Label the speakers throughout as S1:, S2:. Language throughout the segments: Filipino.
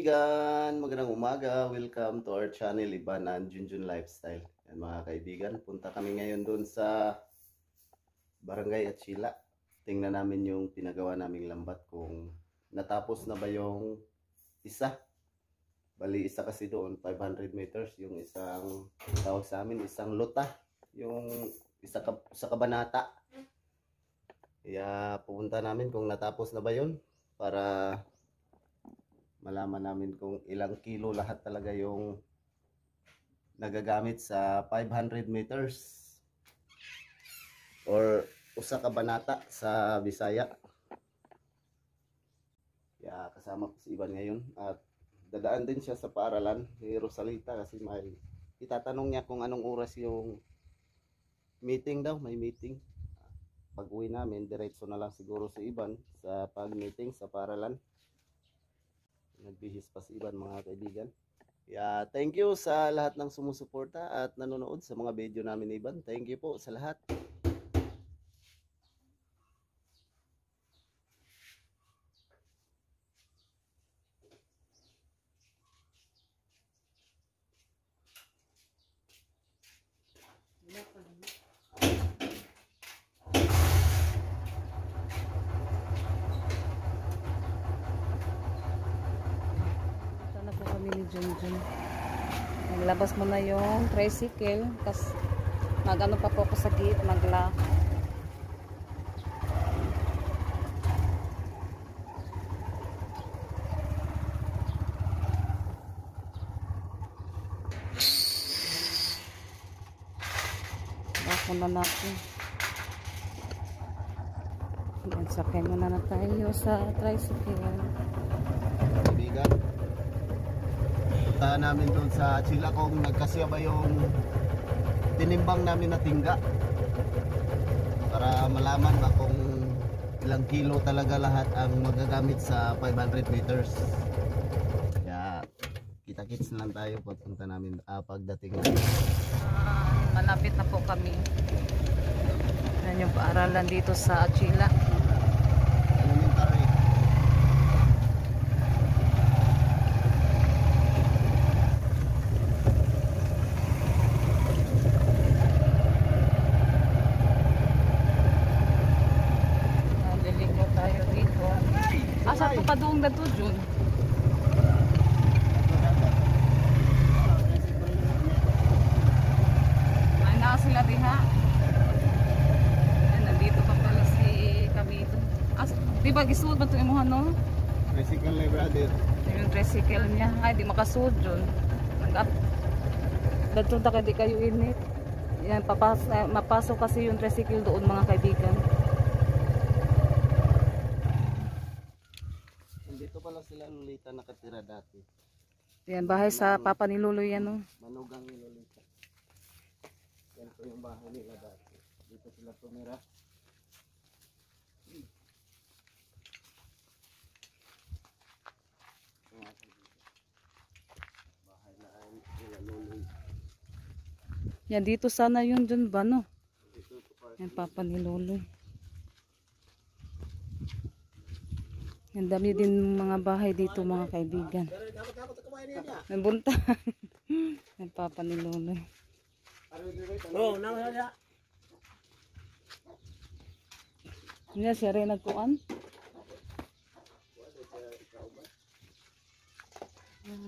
S1: kaibigan, magandang umaga. Welcome to our channel, Iban and Junjun Lifestyle. Yan mga kaibigan, punta kami ngayon doon sa Barangay Achila. Tingnan namin yung pinagawa naming lambat kung natapos na ba yung isa. Bali isa kasi doon 500 meters, yung isang tawag sa amin, isang luta, yung sa kabanata. Kaya pupunta namin kung natapos na ba yun para malaman namin kung ilang kilo lahat talaga yung nagagamit sa 500 meters or usa ka banata sa Bisaya. Kaya kasama ko si Iban ngayon at dadaan din siya sa paaralan ni Rosalita kasi may itatanong niya kung anong oras yung meeting daw, may meeting. Pag uwi namin, diretso na lang siguro si Iban sa pag-meeting sa paaralan. Nagbihis pa si Iban mga kaibigan. Kaya thank you sa lahat ng sumusuporta at nanonood sa mga video namin ni Iban. Thank you po sa lahat.
S2: Ni Junjun. Naglabas mo na yung tricycle kasi magano pa po ako sa gate magla. Bako na natin. Sakay muna na tayo sa tricycle.
S1: Kaibigan, punta namin doon sa Achila kung nagkasya ba yung tinimbang namin na tingga para malaman ba kung ilang kilo talaga lahat ang magagamit sa 500 meters. Kaya kita-kits na lang tayo pagpunta namin pagdating namin.
S2: Malapit na po kami. Yan yung paaralan dito sa Achila. Asa to pa doon na to, Jun? Ay, na sila diha. Ay, nandito pa pala si Kamito. Di ba gisuod ba ito imuhan, no?
S1: Tricycle na brother.
S2: Yung tricycle niya. Ay, di makasuod, Jun. Dito na di kayo init. Yan, mapasok kasi yung tricycle doon, mga kaibigan.
S1: Dito pala sila Lolita nakatira dati.
S2: Yan, bahay sa Papa ni Lolo yan, no?
S1: Manugang ni Lolita. Yan po yung bahay nila dati. Dito sila tumira. Bahay na nila Lolo.
S2: Yan, dito sana yun dun ba, no? Yan, Papa ni Lolo. Ang dami din mga bahay dito, mga kaibigan. May bunta. Ang Papa ni Lolo. Yan, siya rin nagkuhan.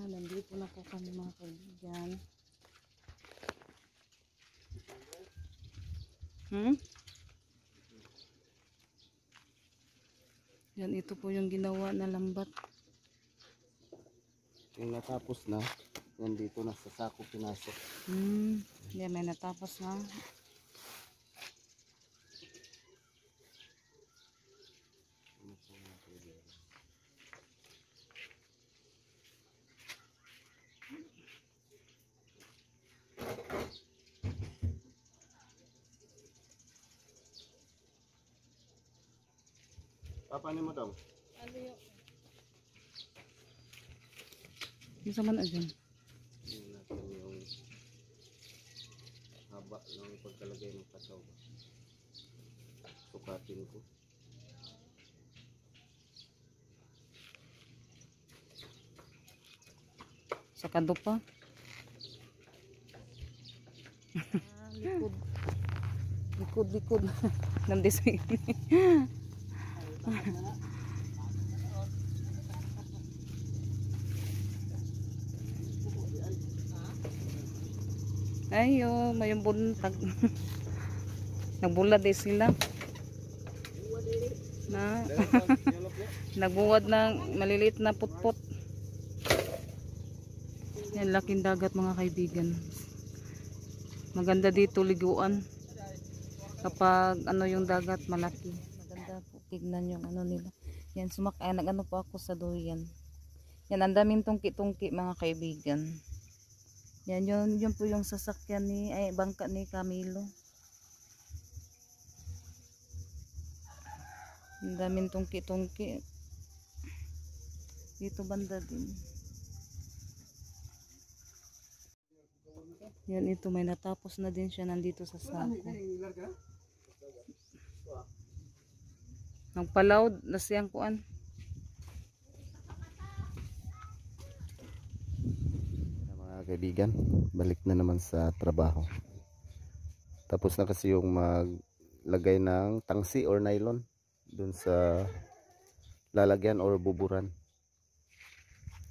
S2: Nandito na po kami, mga kaibigan. Yan, ito po yung ginawa na lambat.
S1: Yung natapos na, nandito na sa sako pinasok.
S2: Yan, may natapos na.
S1: Papanin mo daw?
S2: Ano yun? Yung sa man dyan.
S1: Tingnan natin yung haba ng pagkalagay ng kasaw. Sukatin ko.
S2: Sa kado pa. Likod. Likod. Nandis. Ayo, mayong buntag. Nagbulad sila. Na nagbuwad ng maliliit na putput. Yan, laking dagat mga kaibigan. Maganda dito liguan kapag ano yung dagat malaki. Maganda po tignan yung ano nila. Yan, nag-ano po ako sa durian. Yan, ang daming tungki-tungki mga kaibigan. Yan, yun po yung sasakyan bangka ni Camilo. Ang daming tungki-tungki. Dito banda din. Yan, ito may natapos na din siya nandito sa sako. Nagpalaod na siyang kuan.
S1: Mga kaibigan, balik na naman sa trabaho. Tapos na kasi yung maglagay ng tangsi or nylon dun sa lalagyan or buburan.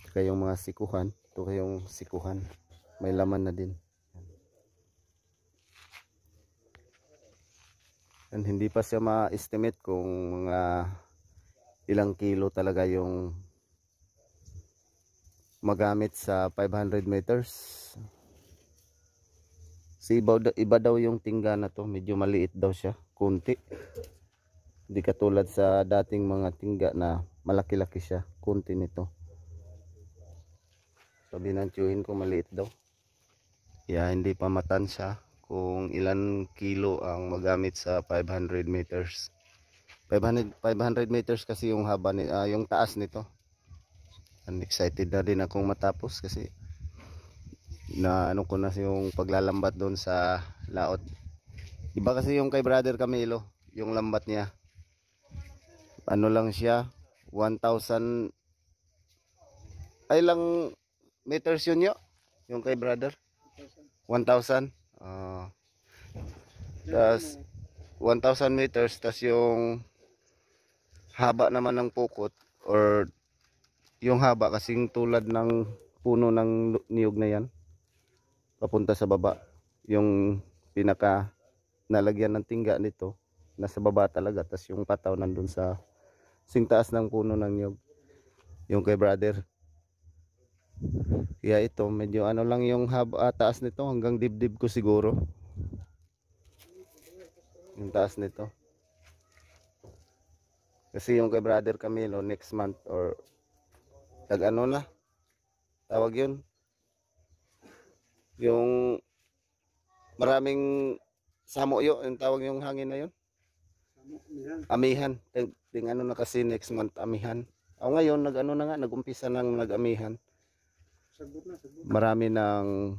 S1: Saka yung mga sikuhan, ito kayong sikuhan, may laman na din. And hindi pa siya ma-estimate kung mga ilang kilo talaga yung magamit sa 500 meters. Si iba daw yung tingga na to, medyo maliit daw siya, kunti. Hindi katulad sa dating mga tingga na malaki-laki siya, kunti nito. Sabi ng tiyuhin ko maliit daw. Kaya hindi pa matansya kung ilan kilo ang magamit sa 500 meters. 500 meters kasi yung haba yung taas nito. And excited na din akong matapos kasi na ano ko na yung paglalambat doon sa laot. Iba kasi yung kay Brother Camilo, yung lambat niya. Ano lang siya, 1,000 ay lang meters yun yung kay Brother. 1,000. Tas 1,000 meters, tas yung haba naman ng pukot or yung haba kasing tulad ng puno ng niyog na yan papunta sa baba, yung pinaka nalagyan ng tingga nito nasa baba talaga, tas yung pataw nandun sa singtaas ng puno ng niyog yung kay Brother. Kaya ito medyo ano lang yung haba, taas nito hanggang dibdib ko siguro yung taas nito. Kasi yung kay Brother Camilo next month or ano na tawag yun, yung maraming samo yung tawag yung hangin na yun, amihan. Ting ano na kasi next month amihan. Ngayon nag-ano na nga, nag-umpisa nang nag-amihan. Marami ng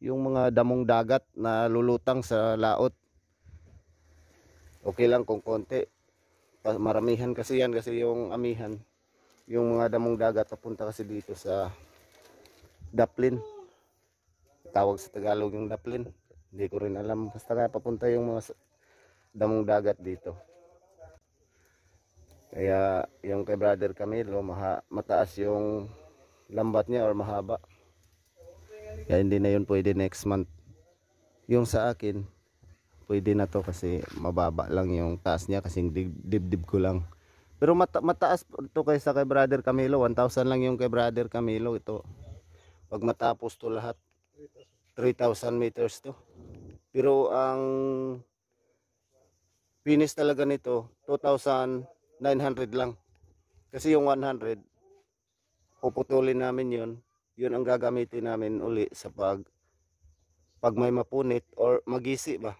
S1: yung mga damong dagat na lulutang sa laot. Okay lang kung konti, maramihan kasi yan, kasi yung amihan, yung mga damong dagat papunta kasi dito sa Daplin, tawag sa Tagalog yung Daplin, hindi ko rin alam, basta nga papunta yung mga damong dagat dito. Kaya yung kay Brother Camilo mataas yung lambat niya or mahaba, kaya hindi na yun pwede next month. Yung sa akin pwede na to kasi mababa lang yung taas niya, kasi dibdib ko lang. Pero mataas to kaysa kay Brother Camilo. 1,000 lang yung kay Brother Camilo. Ito pag matapos to lahat 3,000 meters to. Pero ang finish talaga nito 2,900 lang, kasi yung 100 puputulin namin yun ang gagamitin namin uli sa pag may mapunit or magisi ba,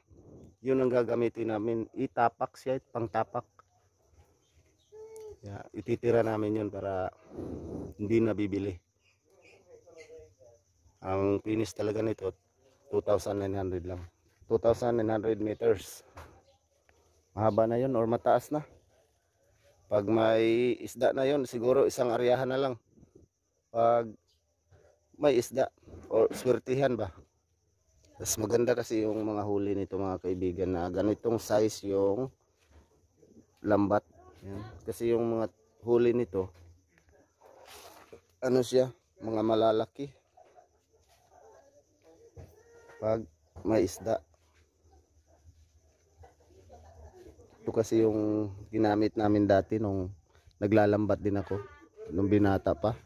S1: yun ang gagamitin namin. Itapak siya, pang tapak. Ititira namin yun para hindi na bibili. Ang finish talaga nito 2,900 lang, 2,900 meters. Mahaba na yun or mataas na. Pag may isda na yun siguro isang aryahan na lang. Pag may isda or swertihan ba. Mas maganda kasi yung mga huli nito mga kaibigan na ganitong size yung lambat. Yan. Kasi yung mga huli nito, ano siya, mga malalaki. Pag may isda. Ito kasi yung ginamit namin dati nung naglalambat din ako. Nung binata pa.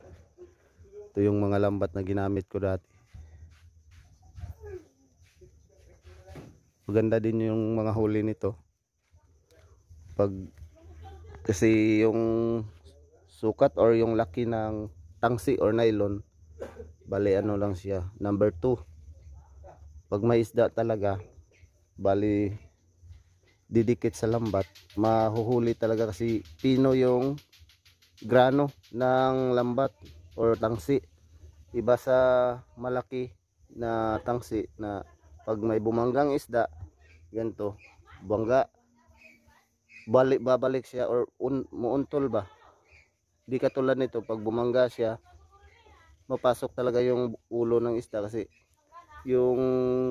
S1: Ito yung mga lambat na ginamit ko dati. Maganda din yung mga huli nito. Kasi yung sukat or yung laki ng tangsi or nylon, bali ano lang siya, number 2. Pag may isda talaga, bali didikit sa lambat, mahuhuli talaga kasi pino yung grano ng lambat or tangsi. Iba sa malaki na tangsi na pag may bumanggang isda, ganito, bangga, babalik siya or muuntol ba. Di katulad nito, pag bumangga siya, mapasok talaga yung ulo ng isda kasi yung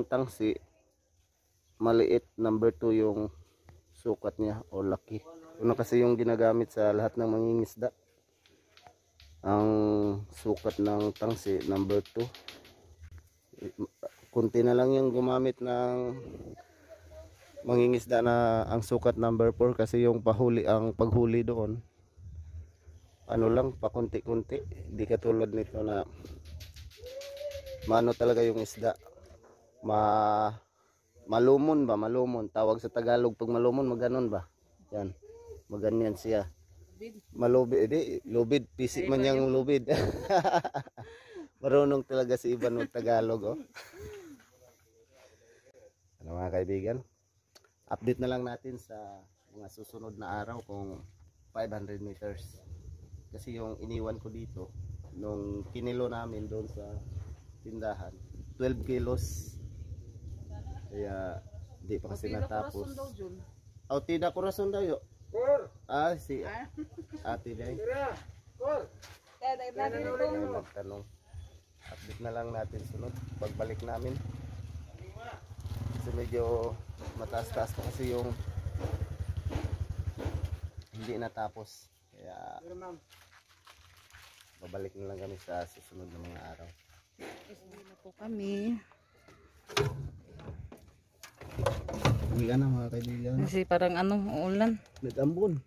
S1: tangsi, maliit, number 2 yung sukat niya o laki. Ano kasi yung ginagamit sa lahat ng mangingisda. Ang sukat ng tangsi, number 2. Kunti na lang yung gumamit ng mangingisda na ang sukat number 4 kasi yung paghuli doon ano lang, pakunti-kunti. Hindi katulad nito na maano talaga yung isda. Malumon ba? Malumon. Tawag sa Tagalog pag malumon, maganon ba? Yan. Maganyan siya. Malubid. Lubid. Pisik man yung lubid. Marunong talaga si Ivan ng Tagalog. Oh. Ano mga kaibigan? Update na lang natin sa mga susunod na araw kung 500 meters. Kasi yung iniwan ko dito, nung kinilo namin doon sa tindahan, 12 kilos. Kaya hindi pa kasi natapos. Tida Corazon daw yun. Si ate day. Nagtanong. Update na lang natin sunod pagbalik namin. Kasi medyo mataas-taas pa kasi yung hindi natapos. Kaya babalik na lang kami sa susunod na mga araw.
S2: Hindi na po kami.
S1: Uwi ka na mga kaibigan.
S2: Kasi parang ulan.
S1: Nag-ambon.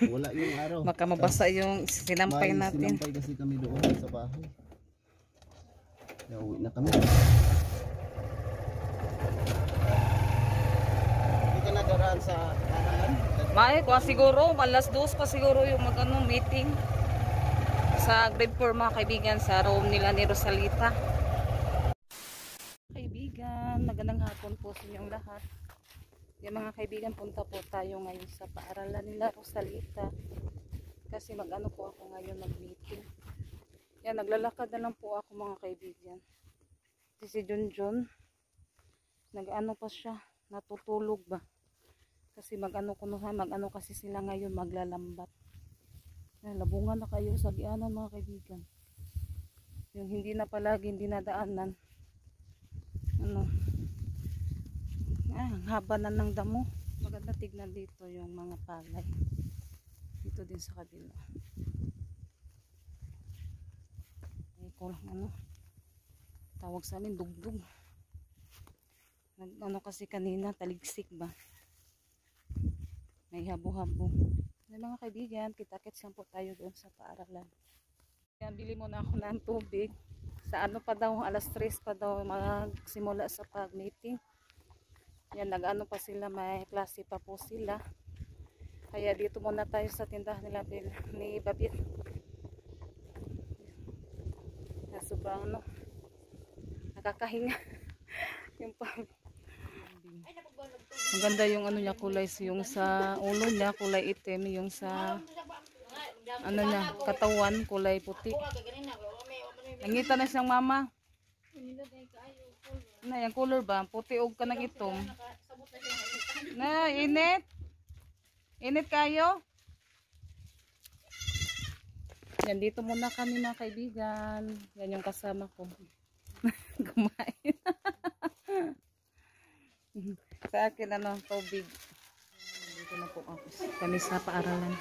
S1: Wala yung araw.
S2: Baka mabasa yung sinampay natin.
S1: Sinampay kasi kami doon sa bahay. Kaya uwi na kami. Hindi ka nagaraan sa aralan?
S2: Kuha siguro, alas 2 pa siguro yung meeting sa grade 4 mga kaibigan sa room nila ni Rosalita. Kaibigan, magandang hapon po sa inyong lahat. Yung mga kaibigan, punta po tayo ngayon sa paaralan nila Rosalita kasi mag-ano po ako ngayon, mag-meeting. Yan, naglalakad na lang po ako mga kaibigan. Si Junjun nag-ano pa siya, natutulog ba kasi mag-ano kasi sila ngayon, maglalambat. Yan, labungan na kayo sa gianan mga kaibigan, yung hindi na palagi dinadaanan. Ang haba na ng damo. Maganda tignan dito yung mga palay. Dito din sa kabila. Kulang tawag sa amin dugdug. Kasi kanina taligsik ba. May habo-habo. Mga kaibigan, kita-kits lang po tayo doon sa paaralan. Yan, bili muna ako ng tubig. Sa pa daw, alas 3 pa daw magsimula sa pag-meeting. Yan, nag-ano pa sila, may klase pa po sila. Kaya dito muna tayo sa tindahan nila ni Babit. Sobrang nakakahinga. Yung maganda yung niya, kulay, yung sa ulo niya kulay itim, yung sa niya, katawan kulay puti. Nangita na siyang mama. Na yung color ba? Puti og kanang itom. Na init. Init kayo. Yan, dito muna kami mga kaibigan. Yan yung kasama ko. Kumain. Sa akin, ano, tubig. Dito na po ako. Kami sa paaralan.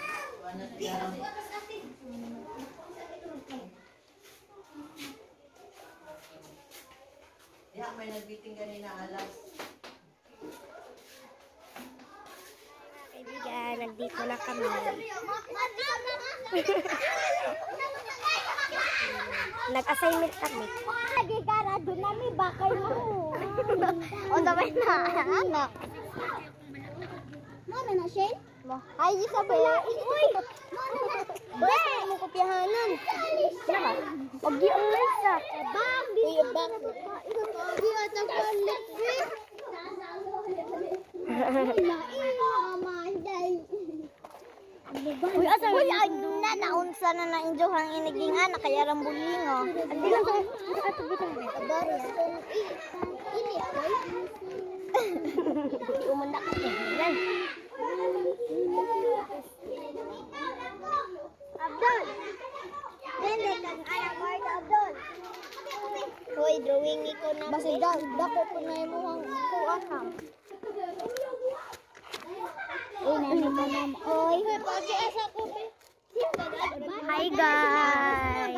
S3: Ya, may nagbiting ganina alas.
S4: Kaibigan, nandito na kami. Nag-assignment kami. Nagigara, doon namin bakay mo. O, sabay na, anak. Mami na, Shane? Ay, Isabela. Uy! Basta mo kopyahanan. Huwag di ang lasa. Bang! Uy, bang! Huwag di at ang palit. Uy, asa uy, na naunsa na na-enjoy ang iniging anak kaya rambuling oh. Adi lang ko. Ato bitan ba? Adoro. Ini boy. Umanda ka. Yan. Abdul. Dili kang anak mo Abdul. Hoy, drawing ko na. Basta dako ko na imong kuan ha. Uy, nani ba naman? Oy. Hi guys!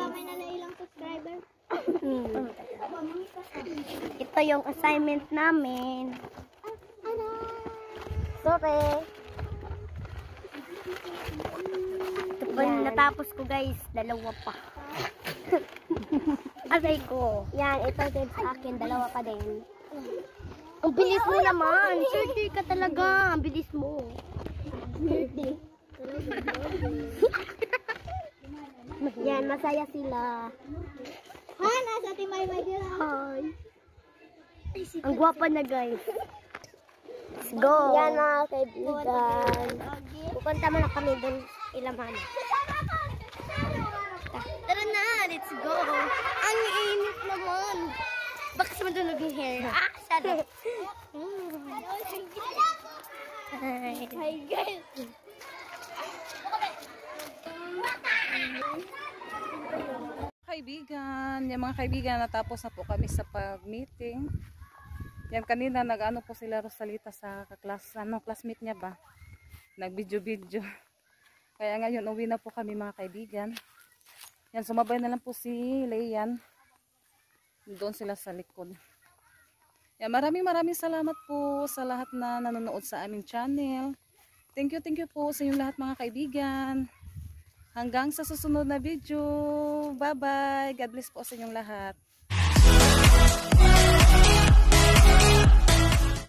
S4: Ito yung assignment namin. Sorry. Ito pa natapos ko guys. Dalawa pa. Aray ko. Yan, ito din sa akin. Dalawa pa din. Ang bilis mo naman. Swerte ka talaga. Ang bilis mo. Swerte. Yan, masaya sila. Hi, nasa Timay Bagyo. Hi. Ang gwapa na guys. Let's go. Yan mga kaibigan. Pupunta mo na kami doon ilaman. Tara na, let's go. Ang init naman. Baka sa madunog yung hair. Ah, shut up. Hi guys.
S2: Kaibigan, yung mga kaibigan, natapos na po kami sa pag-meeting. Yan, kanina nag-ano po sila Rosalita sa classmate niya ba? Nag-video-video. Kaya ngayon uwi na po kami mga kaibigan. Yan, sumabay na lang po si Leian. Doon sila sa likod. Yan, maraming salamat po sa lahat na nanonood sa aming channel. Thank you po sa inyong lahat mga kaibigan. Hanggang sa susunod na video. Bye-bye. God bless po sa inyong lahat.